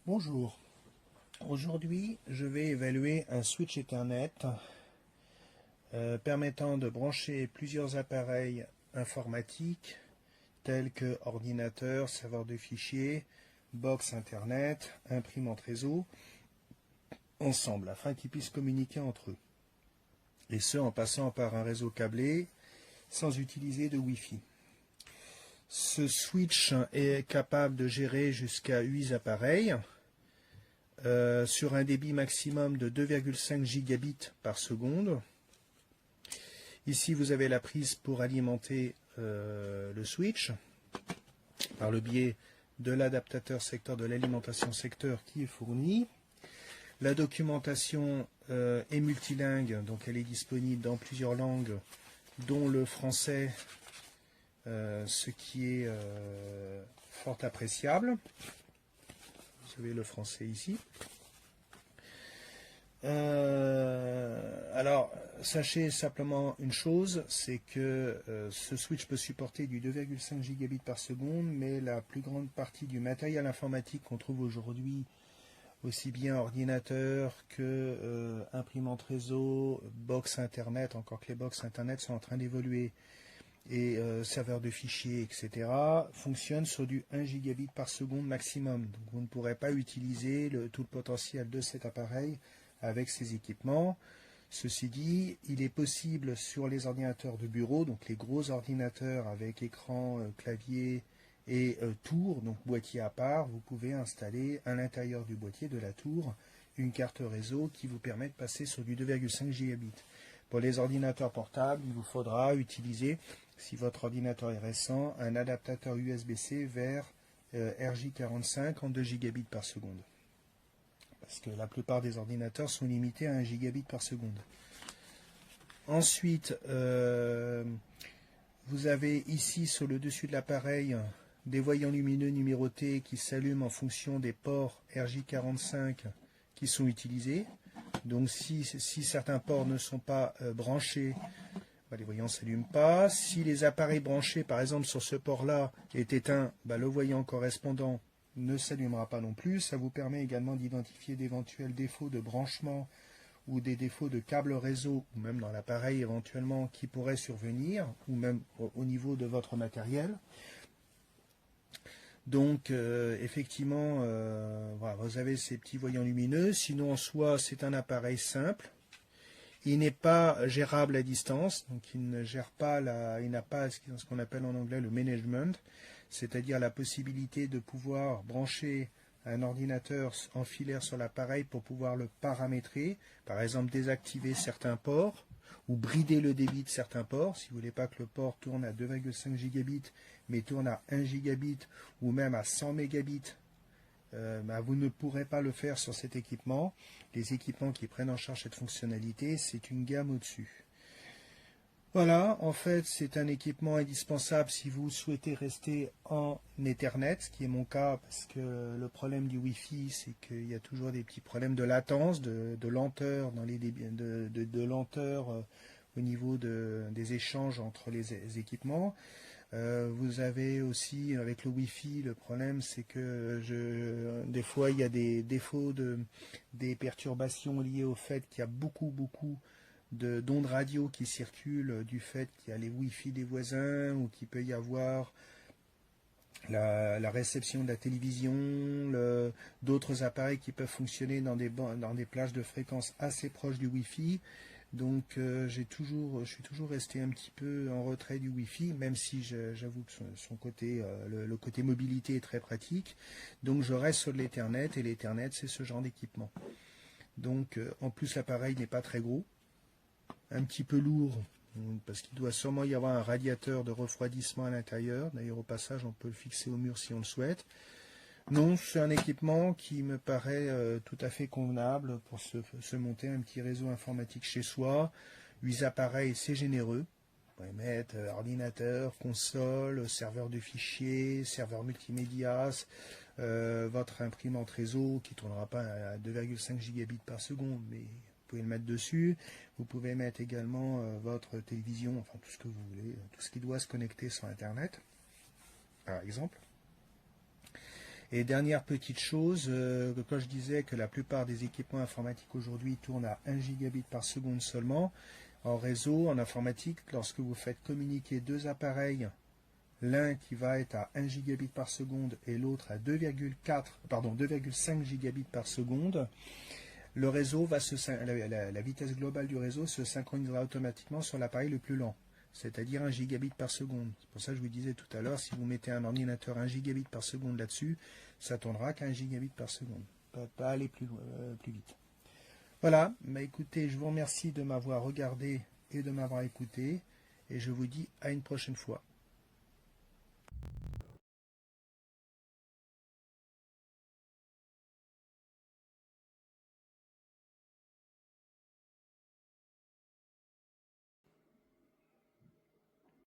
Bonjour, aujourd'hui je vais évaluer un switch Ethernet permettant de brancher plusieurs appareils informatiques tels que ordinateur, serveur de fichiers, box Internet, imprimante réseau, ensemble afin qu'ils puissent communiquer entre eux. Et ce en passant par un réseau câblé sans utiliser de Wi-Fi. Ce switch est capable de gérer jusqu'à 8 appareils sur un débit maximum de 2,5 gigabits par seconde. Ici, vous avez la prise pour alimenter le switch par le biais de l'adaptateur secteur de l'alimentation secteur qui est fourni. La documentation est multilingue, donc elle est disponible dans plusieurs langues, dont le français, ce qui est fort appréciable. Vous avez le français ici. Alors, sachez simplement une chose, c'est que ce switch peut supporter du 2,5 gigabits par seconde, mais la plus grande partie du matériel informatique qu'on trouve aujourd'hui, aussi bien ordinateur que imprimante réseau, box internet, encore que les box internet sont en train d'évoluer, et serveur de fichiers, etc., fonctionne sur du 1 gigabit par seconde maximum. Donc vous ne pourrez pas utiliser tout le potentiel de cet appareil avec ces équipements. Ceci dit, il est possible sur les ordinateurs de bureau, donc les gros ordinateurs avec écran, clavier et tour, donc boîtier à part, vous pouvez installer à l'intérieur du boîtier de la tour une carte réseau qui vous permet de passer sur du 2,5 gigabits. Pour les ordinateurs portables, il vous faudra utiliser, si votre ordinateur est récent, un adaptateur USB-C vers RJ45 en 2 gigabits par seconde. Parce que la plupart des ordinateurs sont limités à 1 gigabit par seconde. Ensuite, vous avez ici sur le dessus de l'appareil des voyants lumineux numérotés qui s'allument en fonction des ports RJ45 qui sont utilisés. Donc si certains ports ne sont pas branchés, les voyants ne s'allument pas. Si les appareils branchés, par exemple sur ce port-là, est éteint, le voyant correspondant ne s'allumera pas non plus. Ça vous permet également d'identifier d'éventuels défauts de branchement ou des défauts de câble réseau, ou même dans l'appareil éventuellement qui pourraient survenir, ou même au niveau de votre matériel. Donc effectivement, voilà, vous avez ces petits voyants lumineux. Sinon en soi, c'est un appareil simple. Il n'est pas gérable à distance, donc il ne gère pas il n'a pas ce qu'on appelle en anglais le management, c'est-à-dire la possibilité de pouvoir brancher un ordinateur en filaire sur l'appareil pour pouvoir le paramétrer, par exemple désactiver certains ports ou brider le débit de certains ports, si vous ne voulez pas que le port tourne à 2,5 gigabits mais tourne à 1 gigabit ou même à 100 mégabits. Vous ne pourrez pas le faire sur cet équipement. Les équipements qui prennent en charge cette fonctionnalité, c'est une gamme au-dessus. Voilà, en fait, c'est un équipement indispensable si vous souhaitez rester en Ethernet, ce qui est mon cas, parce que le problème du Wi-Fi, c'est qu'il y a toujours des petits problèmes de latence, de lenteur dans les de lenteur au niveau des échanges entre les équipements. Vous avez aussi avec le Wi-Fi, le problème c'est que des fois il y a des défauts, des perturbations liées au fait qu'il y a beaucoup d'ondes radio qui circulent du fait qu'il y a les Wi-Fi des voisins ou qu'il peut y avoir la réception de la télévision, d'autres appareils qui peuvent fonctionner dans des plages de fréquences assez proches du Wi-Fi. Donc je suis toujours resté un petit peu en retrait du Wi-Fi, même si j'avoue que son côté, le côté mobilité est très pratique. Donc je reste sur l'Ethernet, et l'Ethernet c'est ce genre d'équipement. Donc en plus l'appareil n'est pas très gros, un petit peu lourd, parce qu'il doit sûrement y avoir un radiateur de refroidissement à l'intérieur. D'ailleurs au passage on peut le fixer au mur si on le souhaite. Non, c'est un équipement qui me paraît tout à fait convenable pour se monter un petit réseau informatique chez soi. 8 appareils, c'est généreux. Vous pouvez mettre ordinateur, console, serveur de fichiers, serveur multimédia, votre imprimante réseau qui ne tournera pas à 2,5 gigabits par seconde, mais vous pouvez le mettre dessus. Vous pouvez mettre également votre télévision, enfin tout ce que vous voulez, tout ce qui doit se connecter sur Internet, par exemple. Et dernière petite chose, quand je disais que la plupart des équipements informatiques aujourd'hui tournent à 1 gigabit par seconde seulement, en réseau, en informatique, lorsque vous faites communiquer deux appareils, l'un qui va être à 1 gigabit par seconde et l'autre à 2,5 gigabits par seconde, le réseau va la vitesse globale du réseau se synchronisera automatiquement sur l'appareil le plus lent, c'est-à-dire 1 gigabit par seconde. C'est pour ça que je vous disais tout à l'heure, si vous mettez un ordinateur 1 gigabit par seconde là-dessus, ça tournera qu'à 1 gigabit par seconde, pas aller plus vite. Voilà, bah écoutez, je vous remercie de m'avoir regardé et de m'avoir écouté, et je vous dis à une prochaine fois.